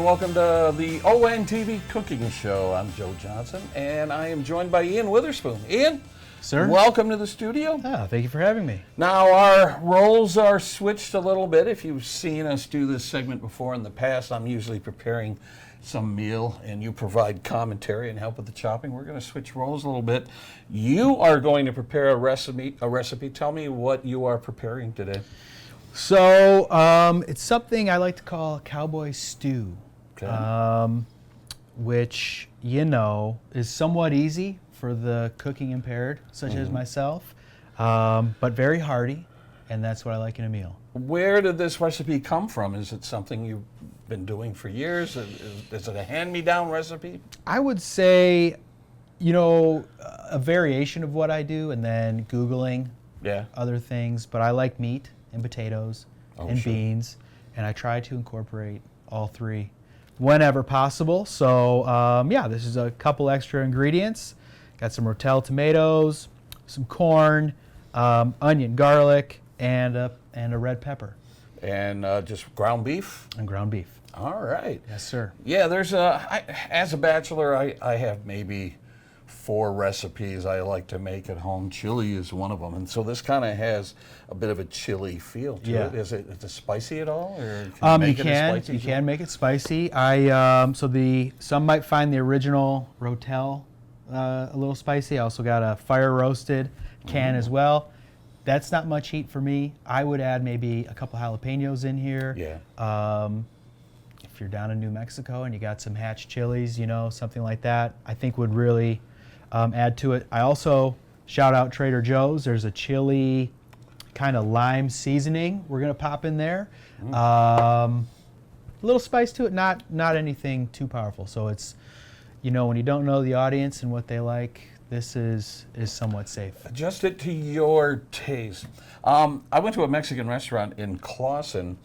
and welcome to the ONTV Cooking Show. I'm Joe Johnson, and I am joined by Ian Witherspoon. Ian, sir, welcome to the studio. Thank you for having me. Now, our roles are switched a little bit. If you've seen us do this segment before in the past, I'm usually preparing some meal, and you provide commentary and help with the chopping. We're going to switch roles a little bit. You are going to prepare a recipe. Tell me what you are preparing today. So it's something I like to call Cowboy Stew, Okay. which, is somewhat easy for the cooking impaired, such as myself, but very hearty, and that's what I like in a meal. Where did this recipe come from? Is it something you've been doing for years? Is it a hand-me-down recipe? I would say, a variation of what I do, and then Googling other things, but I like meat and potatoes and beans, and I try to incorporate all three whenever possible. So this is a couple extra ingredients. Got some Rotel tomatoes, some corn, onion, garlic, and a red pepper. And just ground beef? And ground beef. All right. Yes, sir. Yeah, as a bachelor, I have maybe 4 recipes I like to make at home. Chili is one of them, and so this kind of has a bit of a chili feel to it. Is it spicy at all, or You can make it spicy. Some might find the original Rotel a little spicy. I also got a fire roasted can as well. That's not much heat for me. I would add maybe a couple jalapenos in here. Yeah. If you're down in New Mexico and you got some hatch chilies, something like that, I think would really add to it. I also shout out Trader Joe's. There's a chili kind of lime seasoning we're gonna pop in there. A little spice to it, not anything too powerful. So it's, when you don't know the audience and what they like, this is somewhat safe. Adjust it to your taste. I went to a Mexican restaurant in Clawson,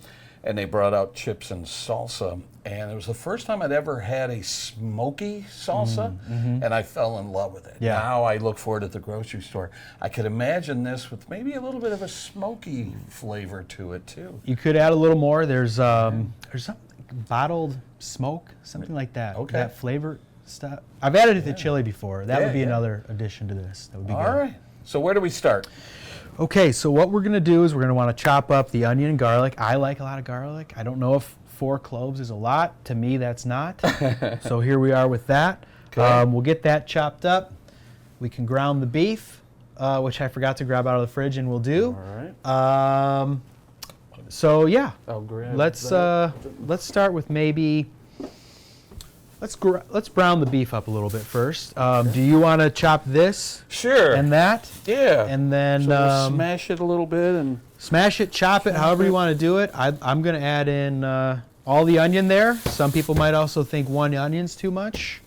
and they brought out chips and salsa, and it was the first time I'd ever had a smoky salsa, and I fell in love with it. Yeah. Now I look for it at the grocery store. I could imagine this with maybe a little bit of a smoky flavor to it too. You could add a little more. There's some bottled smoke, something like that. Okay. That flavor stuff. I've added it to chili before. That would be another addition to this. That would be good. All right. So where do we start? Okay, so what we're going to do is we're going to want to chop up the onion and garlic. I like a lot of garlic. I don't know if 4 cloves is a lot. To me, that's not. So here we are with that. Okay. We'll get that chopped up. We can ground the beef, which I forgot to grab out of the fridge, and we'll do. All right. I'll grab let's start with maybe. Let's brown the beef up a little bit first. Do you want to chop this? Sure. And that? Yeah. And then so we'll smash it a little bit and smash it, chop it, however you want to do it. I'm going to add in all the onion there. Some people might also think 1 onion's too much.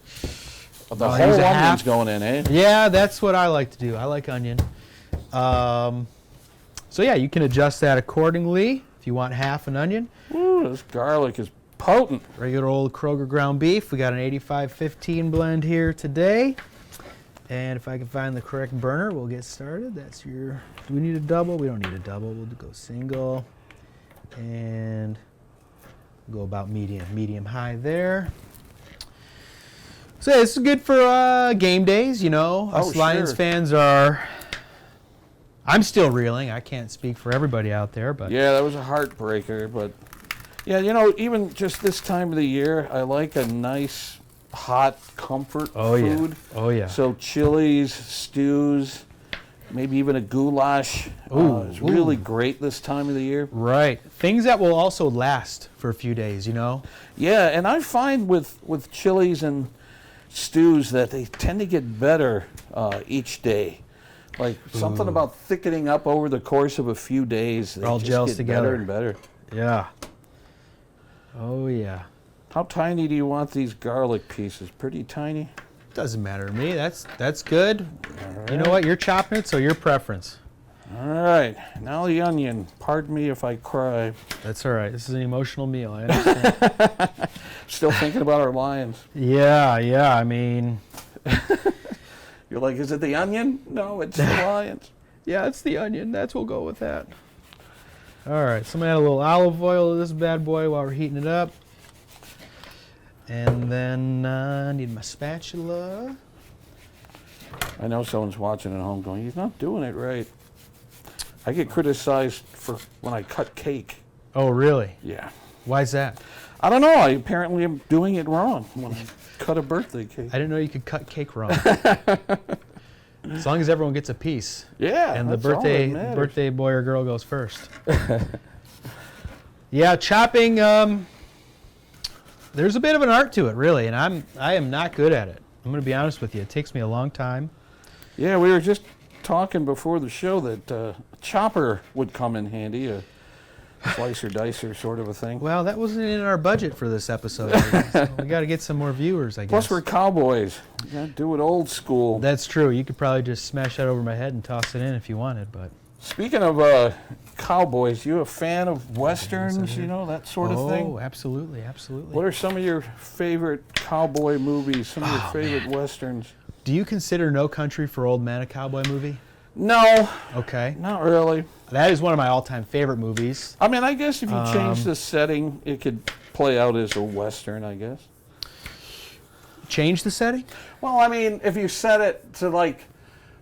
The whole onion's going in, eh? Yeah, that's what I like to do. I like onion. You can adjust that accordingly. If you want half an onion. Ooh, this garlic is potent. Regular old Kroger ground beef. We got an 85-15 blend here today. And if I can find the correct burner, we'll get started. That's do we need a double? We don't need a double. We'll go single. And go about medium high there. So this is good for game days, Us Lions fans are. I'm still reeling. I can't speak for everybody out there, but yeah, that was a heartbreaker. But yeah, even just this time of the year, I like a nice hot comfort food. Oh yeah. So chilies, stews, maybe even a goulash is really great this time of the year. Right. Things that will also last for a few days, Yeah, and I find with chilies and stews that they tend to get better each day. Like something about thickening up over the course of a few days. They all just gels get together. better and better. Yeah. Oh yeah. How tiny do you want these garlic pieces? Pretty tiny? Doesn't matter to me. That's good. Right. You know what? You're chopping it, so your preference. All right. Now the onion. Pardon me if I cry. That's all right. This is an emotional meal. I understand. Still thinking about our Lions. Yeah. I mean, you're like, is it the onion? No, it's the Lions. Yeah, it's the onion. We'll go with that. All right. So I'm gonna add a little olive oil to this bad boy while we're heating it up. And then I need my spatula. I know someone's watching at home going, he's not doing it right. I get criticized for when I cut cake. Oh, really? Yeah. Why's that? I don't know. I apparently am doing it wrong when I cut a birthday cake. I didn't know you could cut cake wrong. As long as everyone gets a piece. Yeah. And the that's all that matters. birthday boy or girl goes first. Yeah, chopping, there's a bit of an art to it, really, and I am not good at it. I'm going to be honest with you. It takes me a long time. Yeah, we were just talking before the show that a chopper would come in handy, a slicer dicer sort of a thing. Well, that wasn't in our budget for this episode. So we got to get some more viewers, I guess. Plus, we're cowboys. You got to do it old school. That's true. You could probably just smash that over my head and toss it in if you wanted, but... Speaking of cowboys, you a fan of westerns, you know, that sort of thing? Oh, absolutely, absolutely. What are some of your favorite cowboy movies, some of your favorite westerns? Do you consider No Country for Old Men a cowboy movie? No. Okay. Not really. That is one of my all-time favorite movies. I mean, I guess if you change the setting, it could play out as a western, I guess. Change the setting? Well, I mean, if you set it to like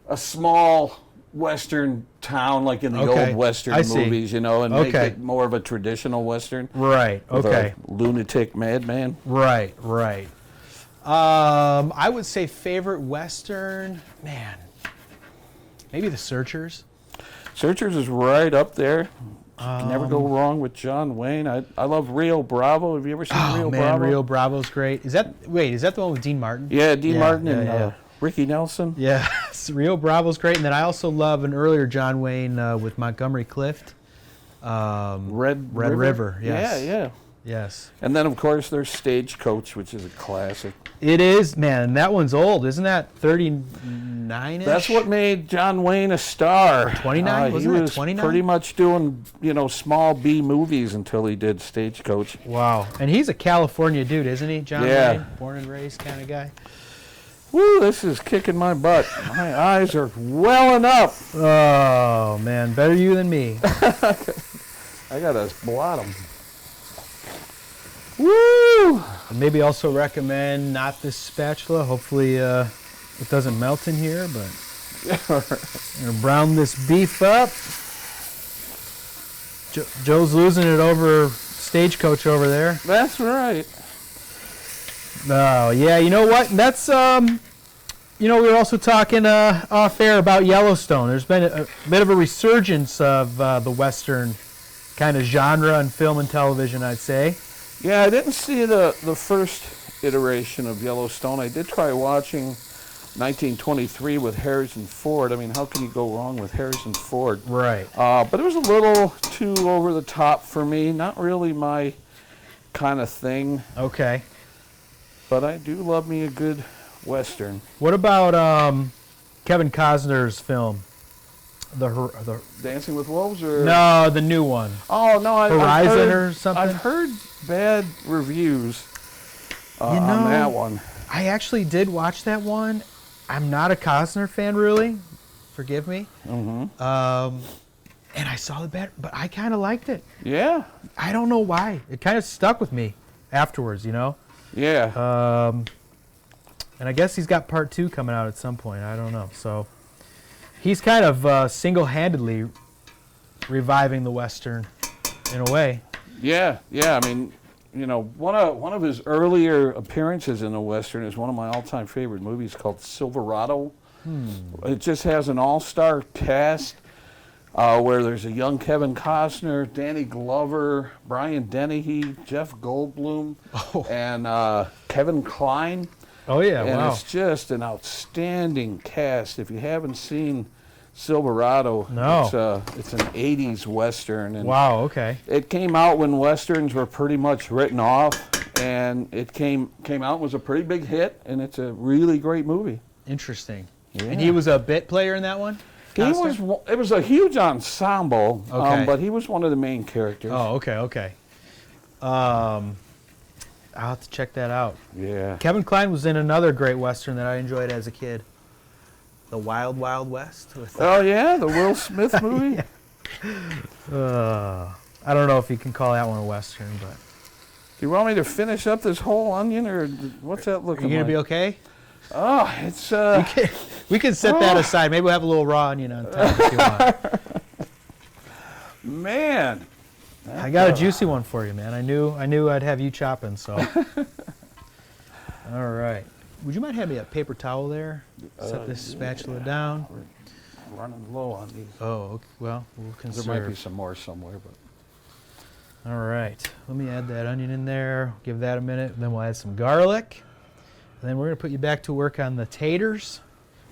a small western town, like in the old western movies, you know, and make it more of a traditional western. Right. With Okay. a lunatic madman. Right. Right. I would say favorite western, man. Maybe The Searchers. Searchers is right up there. Can never go wrong with John Wayne. I love Rio Bravo. Have you ever seen Rio Bravo? Rio Bravo's great. Is that the one with Dean Martin? Yeah, Dean Martin and Ricky Nelson. Yeah, Rio Bravo's great. And then I also love an earlier John Wayne with Montgomery Clift. Red River. Yes. Yeah. Yes. And then, of course, there's Stagecoach, which is a classic. It is, man. That one's old. Isn't that 39-ish? That's what made John Wayne a star. 29? He was 29? Pretty much doing, small B movies until he did Stagecoach. Wow. And he's a California dude, isn't he, John Wayne? Born and raised kind of guy. Woo, this is kicking my butt. My eyes are welling up. Oh, man. Better you than me. I got to blot them. Woo! And maybe also recommend not this spatula. Hopefully it doesn't melt in here, but I'm going to brown this beef up. Joe's losing it over Stagecoach over there. That's right. Oh, yeah, you know what? That's, we were also talking off air about Yellowstone. There's been a bit of a resurgence of the Western kind of genre in film and television, I'd say. Yeah, I didn't see the first iteration of Yellowstone. I did try watching 1923 with Harrison Ford. I mean, how can you go wrong with Harrison Ford? Right. But it was a little too over the top for me. Not really my kind of thing. Okay. But I do love me a good Western. What about Kevin Costner's film? The Dancing with Wolves? Or? No, the new one. Oh, no. Horizon or something? I've heard bad reviews on that one. I actually did watch that one. I'm not a Costner fan, really. Forgive me. Mm-hmm. And I saw the bad, but I kind of liked it. Yeah. I don't know why. It kind of stuck with me afterwards, Yeah. And I guess he's got part 2 coming out at some point. I don't know. So he's kind of single-handedly reviving the Western in a way. Yeah. I mean, one of his earlier appearances in a Western is one of my all-time favorite movies called Silverado. It just has an all-star cast where there's a young Kevin Costner, Danny Glover, Brian Dennehy, Jeff Goldblum, and Kevin Kline. Oh, yeah, and wow. It's just an outstanding cast. If you haven't seen Silverado, it's an 80s Western. And wow, okay. it came out when Westerns were pretty much written off, and it came out and was a pretty big hit, and it's a really great movie. Interesting. Yeah. And he was a bit player in that one? It was a huge ensemble, but he was one of the main characters. Oh, okay. I'll have to check that out. Yeah. Kevin Kline was in another great Western that I enjoyed as a kid. The Wild Wild West. Oh, yeah? The Will Smith movie? I don't know if you can call that one a Western, but you want me to finish up this whole onion, or what's that looking like? You gonna be okay? Oh, it's we can set that aside. Maybe we'll have a little raw onion on top if you want. Man, I got a juicy one for you, man. I knew I'd have you chopping, so. All right. Would you mind having me a paper towel there? Set this spatula down. We're running low on these. Oh, okay. Well, we'll conserve. There might be some more somewhere, but. All right. Let me add that onion in there. Give that a minute. Then we'll add some garlic. And then we're going to put you back to work on the taters.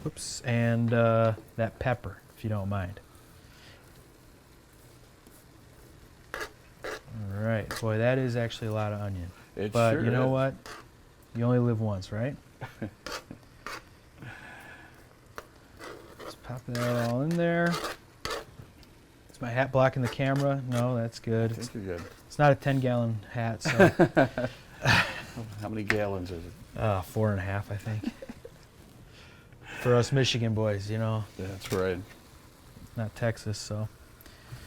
Oops. And that pepper, if you don't mind. All right. Boy, that is actually a lot of onion. But sure you know is. what? You only live once, right? Let's pop that all in there. Is my hat blocking the camera? No, that's good. I think you're good. It's not a 10-gallon hat, so. How many gallons is it? 4.5, I think. For us Michigan boys, you know. That's right. Not Texas, so.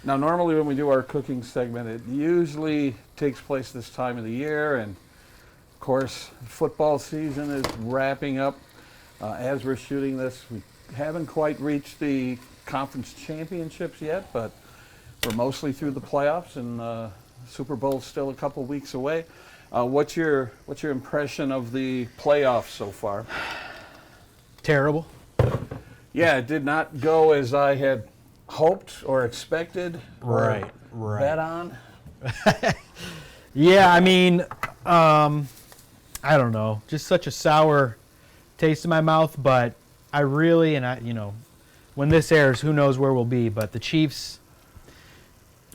Now, normally when we do our cooking segment, it usually takes place this time of the year, and of course, football season is wrapping up. As we're shooting this, we haven't quite reached the conference championships yet, but we're mostly through the playoffs, and Super Bowl's still a couple weeks away. What's your impression of the playoffs so far? Terrible. Yeah, it did not go as I had hoped or expected or bet on. Yeah, I mean, I don't know, just such a sour taste in my mouth, but I really, when this airs, who knows where we'll be, but the Chiefs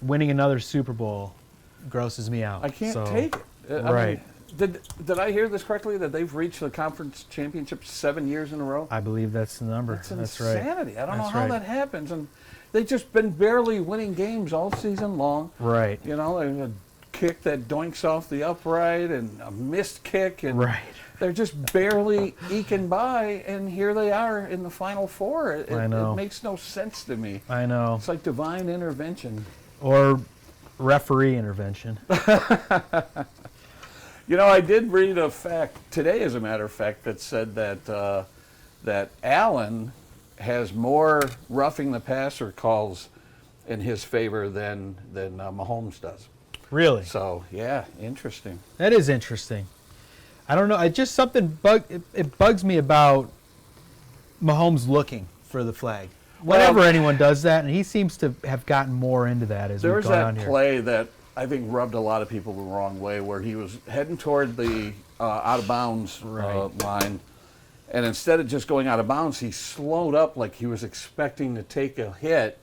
winning another Super Bowl grosses me out. I can't so, take it. Right. I mean, did I hear this correctly, that they've reached the conference championship 7 years in a row? I believe that's the number. That's right. insanity. I don't know That's how right. that happens. And they've just been barely winning games all season long. Right. You know, a kick that doinks off the upright and a missed kick. And Right. they're just barely eking by, and here they are in the Final Four. I know. It makes no sense to me. I know. It's like divine intervention. Or referee intervention. You know, I did read a fact today, as a matter of fact, that said that that Allen has more roughing the passer calls in his favor than Mahomes does. Really? So yeah, interesting. That is interesting. I don't know. It just something it bugs me about Mahomes looking for the flag. Whenever anyone does that, and he seems to have gotten more into that as There we've was gone on that here. play that I think rubbed a lot of people the wrong way, where he was heading toward the out of bounds line, and instead of just going out of bounds, he slowed up like he was expecting to take a hit,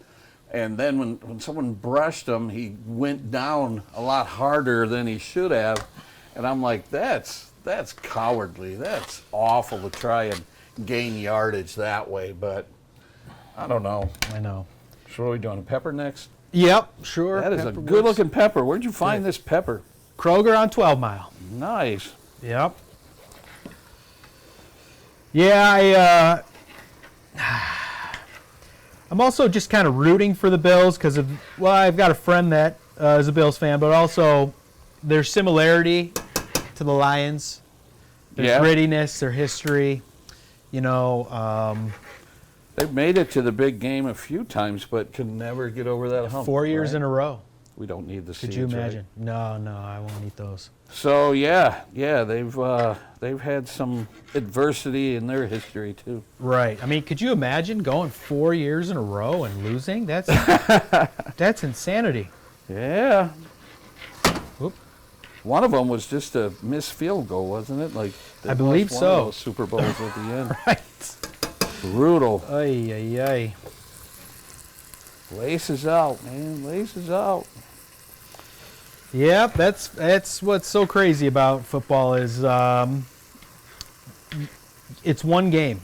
and then when someone brushed him, he went down a lot harder than he should have, and I'm like, that's cowardly. That's awful to try and gain yardage that way, but I don't know. I know. So what are we doing? Pepper next? Yep, sure. That is a Pepper good-looking works. pepper. Where'd you find this pepper? Kroger on 12 Mile. Nice. Yep. Yeah, I'm also just kind of rooting for the Bills because I've got a friend that is a Bills fan, but also their similarity to the Lions. Their grittiness, their history, They've made it to the big game a few times, but can never get over that hump. 4 years in a row. We don't need the seeds. Could you imagine? Right? No, I won't eat those. So yeah, they've had some adversity in their history too. Right. I mean, could you imagine going 4 years in a row and losing? That's that's insanity. Yeah. Whoop. One of them was just a missed field goal, wasn't it? Like I believe one so. of those Super Bowls at the end. Right. Brutal. Ay, ay, ay. Laces out, man. Laces out. Yeah, that's what's so crazy about football is it's one game,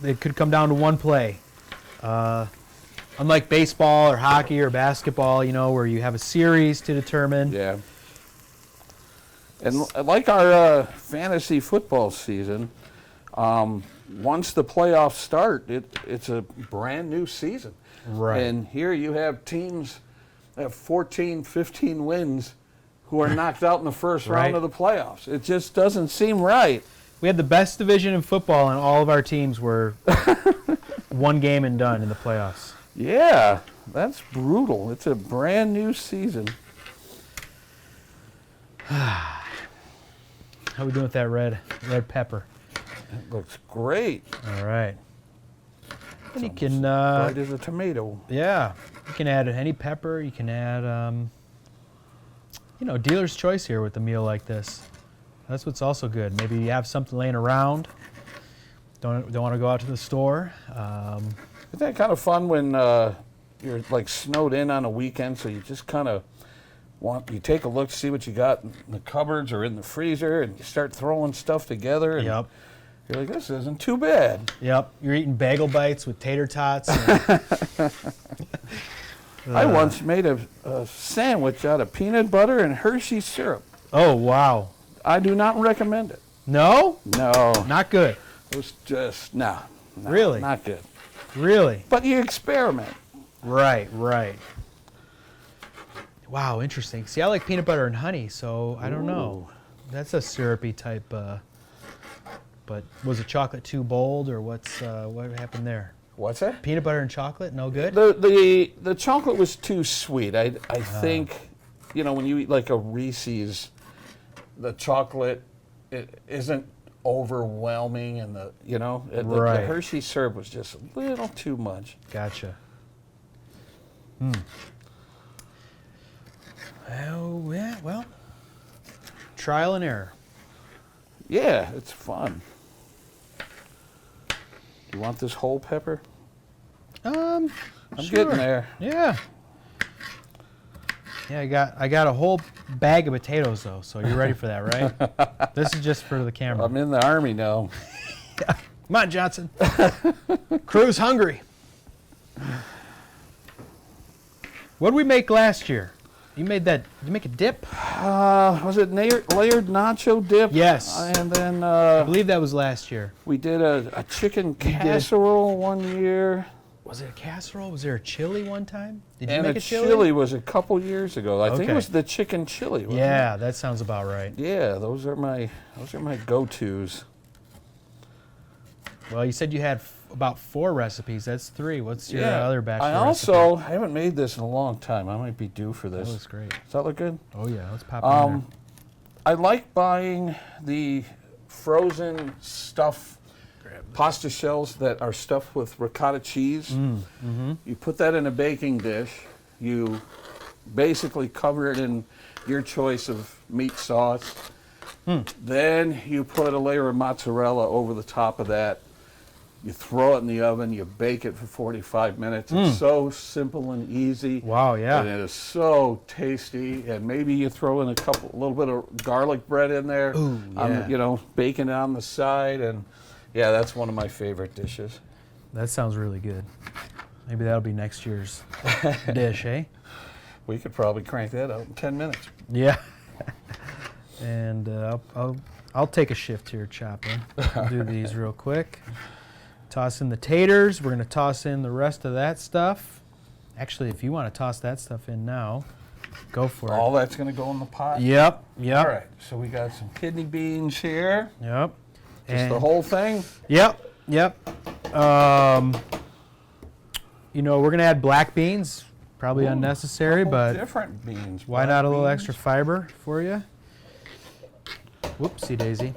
It could come down to one play. Unlike baseball or hockey or basketball, where you have a series to determine. Yeah. And like our fantasy football season, once the playoffs start, it's a brand new season. Right. And here you have teams that have 14, 15 wins who are knocked out in the first Right. round of the playoffs. It just doesn't seem right. We had the best division in football, and all of our teams were one game and done in the playoffs. Yeah, that's brutal. It's a brand new season. How we doing with that red pepper? It looks great. All right. And you can, Right as a tomato. yeah, you can add any pepper. You can add, dealer's choice here with a meal like this. That's what's also good. Maybe you have something laying around. Don't want to go out to the store. Isn't that kind of fun when you're like snowed in on a weekend, so you just kind of you take a look, see what you got in the cupboards or in the freezer, and you start throwing stuff together. And Yep. You're like, this isn't too bad. Yep. You're eating bagel bites with tater tots. I once made a sandwich out of peanut butter and Hershey syrup. Oh, wow. I do not recommend it. No? No. Not good. It was just, no. Really? Not good. Really? But you experiment. Right. Wow, interesting. See, I like peanut butter and honey, so I don't know. That's a syrupy type, but was it chocolate too bold, or what happened there? What's that? Peanut butter and chocolate, no good? The chocolate was too sweet. I think, when you eat like a Reese's, the chocolate it isn't overwhelming, and the Hershey syrup was just a little too much. Gotcha. Oh, yeah, well, trial and error. Yeah, it's fun. You want this whole pepper? I'm Sure. Getting there. Yeah. Yeah, I got a whole bag of potatoes though, so you're ready for that, right? This is just for the camera. I'm in the Army now. Come on, Johnson. Crew's hungry. What did we make last year? You make a dip? Was it layered nacho dip? Yes. And then I believe that was last year. we did a chicken casserole one year. Was it a casserole? Was there a chili one time? Did you And make a a chili? chili was a couple years ago. I think Okay. it was the chicken chili. Wasn't Yeah, that sounds about right. it? Yeah, those are my go-tos. Well, you said you had about 4 recipes. That's 3. What's your other batch? I also haven't made this in a long time. I might be due for this. That looks great. Does that look good? Oh yeah, let's pop it in there. I like buying the frozen pasta shells that are stuffed with ricotta cheese. You put that in a baking dish. You basically cover it in your choice of meat sauce. Then you put a layer of mozzarella over the top of that. You throw it in the oven. You bake it for 45 minutes. It's so simple and easy. Wow, yeah. And it is so tasty. And maybe you throw in a little bit of garlic bread in there. Ooh, yeah. Bacon on the side. And yeah, that's one of my favorite dishes. That sounds really good. Maybe that'll be next year's dish, eh? We could probably crank that out in 10 minutes. Yeah. And I'll take a shift here, Chopper. I'll do these real quick. Toss in the taters. We're going to toss in the rest of that stuff. Actually, if you want to toss that stuff in now, go for it. All that's going to go in the pot? Yep. All right, so we got some kidney beans here. Yep. Just the whole thing? Yep. We're going to add black beans. Probably unnecessary, but different beans. why not a little extra fiber for you? Whoopsie daisy.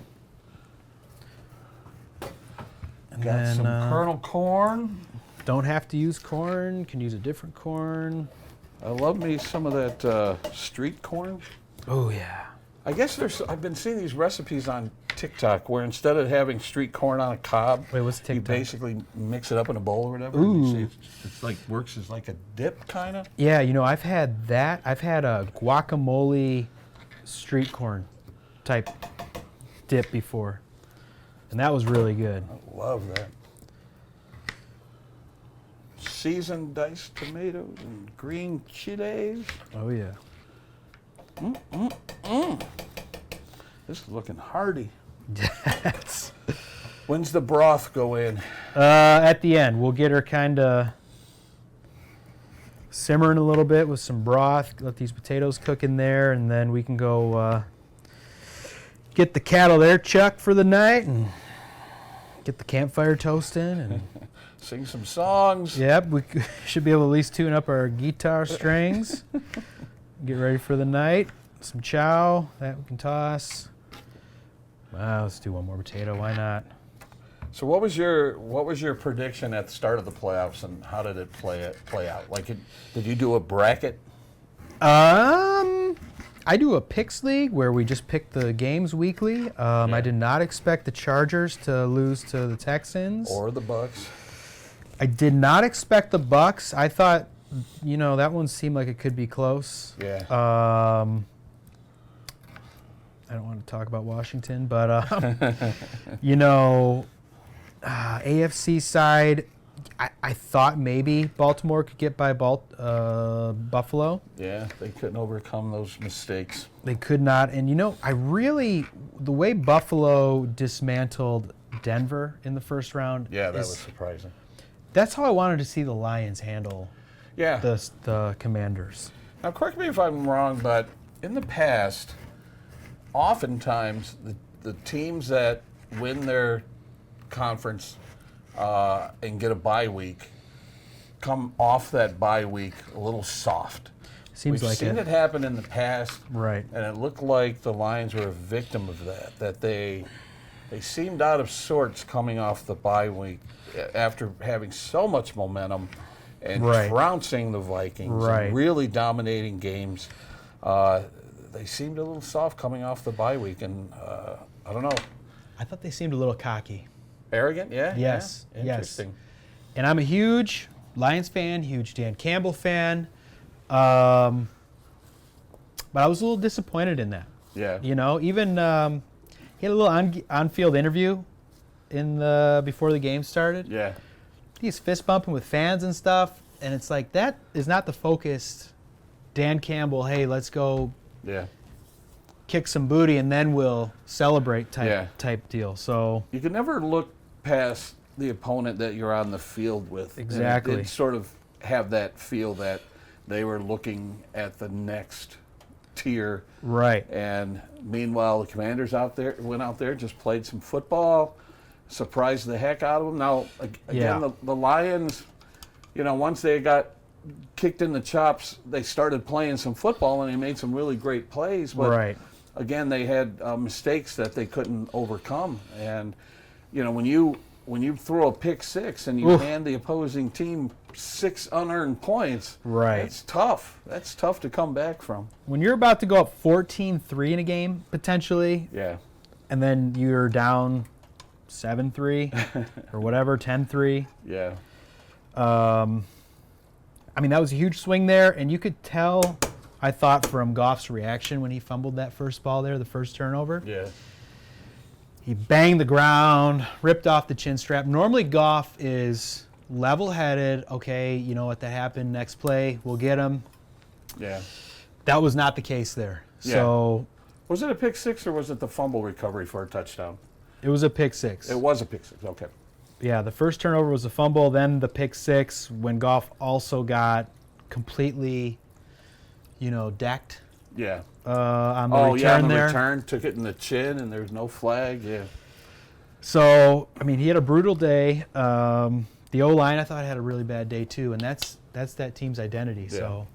And Got then, some kernel corn. Don't have to use corn. Can use a different corn. I love me some of that street corn. Oh yeah. I guess I've been seeing these recipes on TikTok where instead of having street corn on a cob, Wait, what's TikTok? you basically mix it up in a bowl or whatever. Ooh. And you see it's like works as like a dip kind of. Yeah, I've had that. I've had a guacamole street corn type dip before, and that was really good. I love that. Seasoned diced tomatoes and green chilies. Oh yeah. This is looking hearty. Yes. When's the broth go in? At the end, we'll get her kind of simmering a little bit with some broth. Let these potatoes cook in there, and then we can go get the cattle there chucked for the night and get the campfire toasting and sing some songs. Yep, we should be able to at least tune up our guitar strings. Get ready for the night. Some chow that we can toss. Let's do one more potato. Why not? So what was your prediction at the start of the playoffs, and how did it play out? Did you do a bracket? I do a picks league where we just pick the games weekly. I did not expect the Chargers to lose to the Texans Or the Bucks. I did not expect the Bucks. I thought, that one seemed like it could be close. Yeah. I don't want to talk about Washington, but AFC side, I thought maybe Baltimore could get by Buffalo. Yeah, they couldn't overcome those mistakes. They could not. And, the way Buffalo dismantled Denver in the first round. Yeah, that was surprising. That's how I wanted to see the Lions handle the Commanders. Now, correct me if I'm wrong, but in the past, oftentimes the teams that win their conference and get a bye week come off that bye week a little soft. We've seen it happen in the past, right? And it looked like the Lions were a victim of that. That they seemed out of sorts coming off the bye week after having so much momentum and trouncing the Vikings and really dominating games. They seemed a little soft coming off the bye week, and I don't know. I thought they seemed a little cocky. Arrogant? Yeah. Yes. Yeah. Interesting. Yes. And I'm a huge Lions fan, huge Dan Campbell fan. But I was a little disappointed in that. Yeah. Even he had a little on-field interview before the game started. Yeah. He's fist bumping with fans and stuff, and it's like that is not the focused Dan Campbell. Hey, let's go. Yeah. Kick some booty and then we'll celebrate type deal. So you can never look past the opponent that you're on the field with. Exactly. And it did sort of have that feel that they were looking at the next tier. Right. And meanwhile, the Commanders went out there, just played some football, surprised the heck out of them. Now, again, the Lions, once they got kicked in the chops, they started playing some football and they made some really great plays. But again, they had mistakes that they couldn't overcome. And, when you throw a pick six and you hand the opposing team 6 unearned points, it's tough. That's tough to come back from. When you're about to go up 14-3 in a game, potentially, and then you're down 7-3 or whatever, 10-3. Yeah. That was a huge swing there, and you could tell, I thought, from Goff's reaction when he fumbled that first ball there, the first turnover. Yeah. He banged the ground, ripped off the chin strap. Normally Goff is level-headed. Okay, you know what, that happened. Next play, we'll get him. Yeah. That was not the case there. Yeah. So, was it a pick six or was it the fumble recovery for a touchdown? It was a pick six. It was a pick six, okay. Yeah, the first turnover was a fumble, then the pick six when Goff also got completely, decked. Yeah. On the return there. Return, took it in the chin, and there's no flag. Yeah. So, he had a brutal day. The O-line, I thought, had a really bad day too, and that's that team's identity. Yeah. So.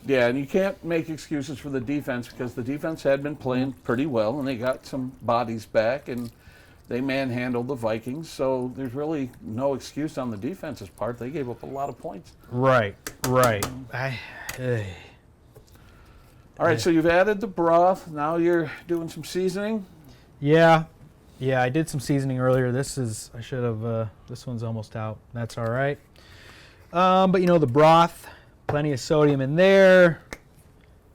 Yeah, and you can't make excuses for the defense because the defense had been playing pretty well, and they got some bodies back, and they manhandled the Vikings. So there's really no excuse on the defense's part. They gave up a lot of points. Right. All right, so you've added the broth. Now you're doing some seasoning. Yeah, I did some seasoning earlier. This one's almost out. That's all right. But the broth, plenty of sodium in there.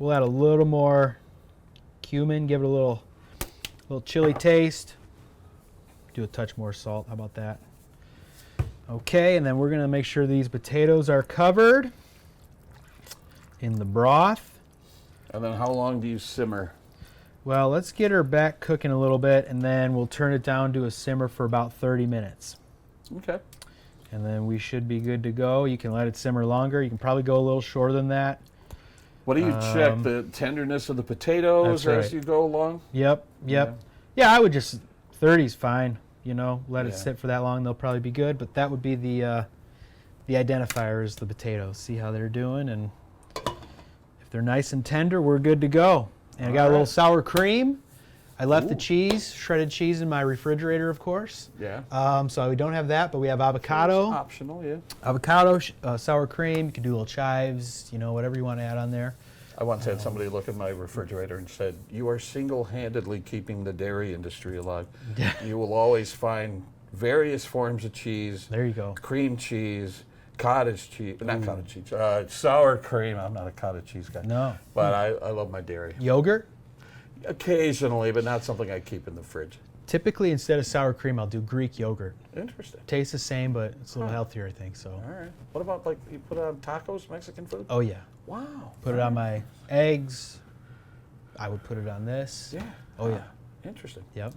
We'll add a little more cumin, give it a little chili taste. Do a touch more salt. How about that? Okay, and then we're gonna make sure these potatoes are covered in the broth. And then how long do you simmer? Well, let's get her back cooking a little bit, and then we'll turn it down to a simmer for about 30 minutes. Okay. And then we should be good to go. You can let it simmer longer. You can probably go a little shorter than that. What do you check? The tenderness of the potatoes that's as you go along? Yep. Yeah, I would just 30's fine. You know, let it sit for that long. They'll probably be good. But that would be the identifier is the potatoes. See how they're doing, and if they're nice and tender, we're good to go. And I got a little sour cream. I left the cheese, shredded cheese, in my refrigerator, of course. Yeah. So we don't have that, but we have avocado. It's optional, yeah. Avocado, sour cream. You can do little chives, you know, whatever you want to add on there. I once had somebody look at my refrigerator and said, "You are single-handedly keeping the dairy industry alive. You will always find various forms of cheese. There you go. Cream cheese, cottage cheese, not cottage cheese, sour cream." I'm not a cottage cheese guy. No. But I love my dairy. Yogurt? Occasionally, but not something I keep in the fridge. Typically, instead of sour cream, I'll do Greek yogurt. Interesting. Tastes the same, but it's a little healthier, I think. So. All right. What about, like, you put it on tacos, Mexican food? Oh, yeah. Wow. Put it on my eggs. I would put it on this. Yeah. Oh, yeah. Interesting. Yep.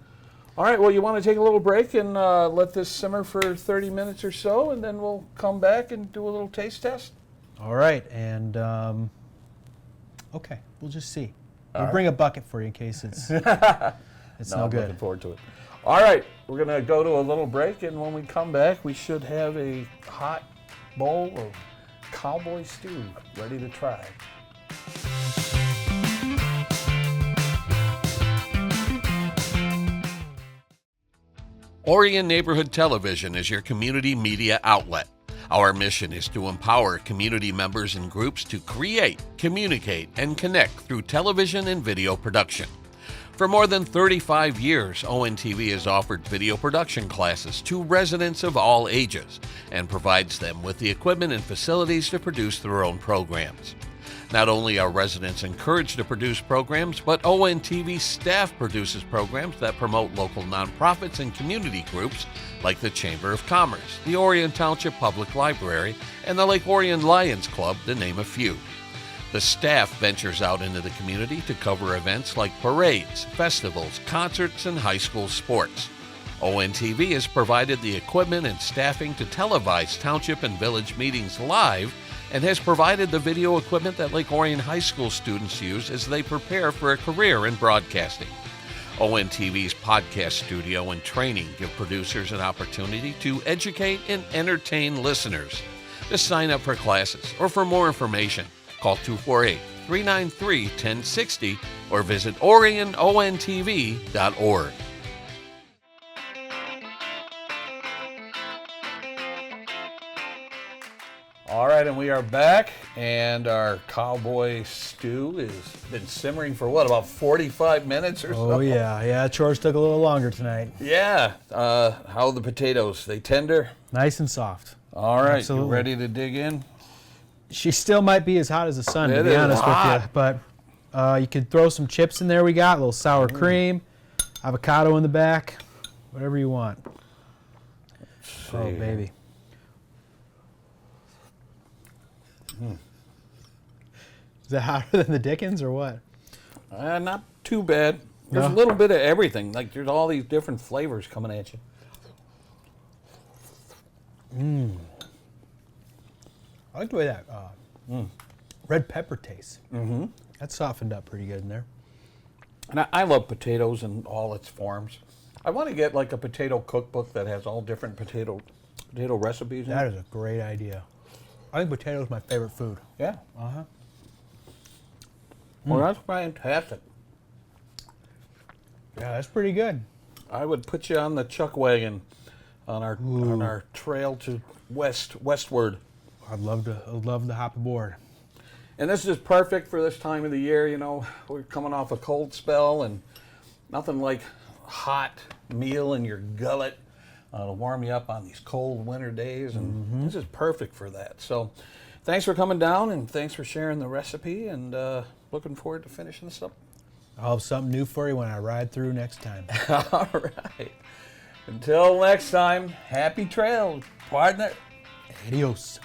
All right, well, you want to take a little break and let this simmer for 30 minutes or so, and then we'll come back and do a little taste test? All right, and okay, we'll just see. We'll right. bring a bucket for you in case it's no I'm good. looking forward to it. All right, we're going to go to a little break, and when we come back, we should have a hot bowl of Cowboy Stew ready to try. Orion Neighborhood Television is your community media outlet. Our mission is to empower community members and groups to create, communicate, and connect through television and video production. For more than 35 years, ONTV has offered video production classes to residents of all ages and provides them with the equipment and facilities to produce their own programs. Not only are residents encouraged to produce programs, but ONTV staff produces programs that promote local nonprofits and community groups like the Chamber of Commerce, the Orion Township Public Library, and the Lake Orion Lions Club, to name a few. The staff ventures out into the community to cover events like parades, festivals, concerts, and high school sports. ONTV has provided the equipment and staffing to televise township and village meetings live, and has provided the video equipment that Lake Orion High School students use as they prepare for a career in broadcasting. ONTV's podcast studio and training give producers an opportunity to educate and entertain listeners. To sign up for classes or for more information, call 248-393-1060 or visit orionontv.org. All right, and we are back, and our Cowboy Stew has been simmering for what, about 45 minutes or so? Oh yeah, chores took a little longer tonight. Yeah. How are the potatoes? They tender? Nice and soft. All right, Absolutely. you ready to dig in? She still might be as hot as the sun, to It be is honest hot. with you. But you could throw some chips in there. We got a little sour cream, avocado in the back, whatever you want. Oh baby. Is that hotter than the Dickens or what? Not too bad. There's No? a little bit of everything. Like, there's all these different flavors coming at you. I like the way that red pepper tastes. That softened up pretty good in there. And I love potatoes in all its forms. I want to get like a potato cookbook that has all different potato recipes in That it. is a great idea. I think potato is my favorite food. Yeah. Well, that's fantastic. Yeah, that's pretty good. I would put you on the chuck wagon on our trail to westward. I'd love to hop aboard. And this is perfect for this time of the year. You know, we're coming off a cold spell, and nothing like hot meal in your gullet to warm you up on these cold winter days. And this is perfect for that. So thanks for coming down, and thanks for sharing the recipe, and looking forward to finishing this up. I'll have something new for you when I ride through next time. All right. Until next time, happy trails, partner. Adios.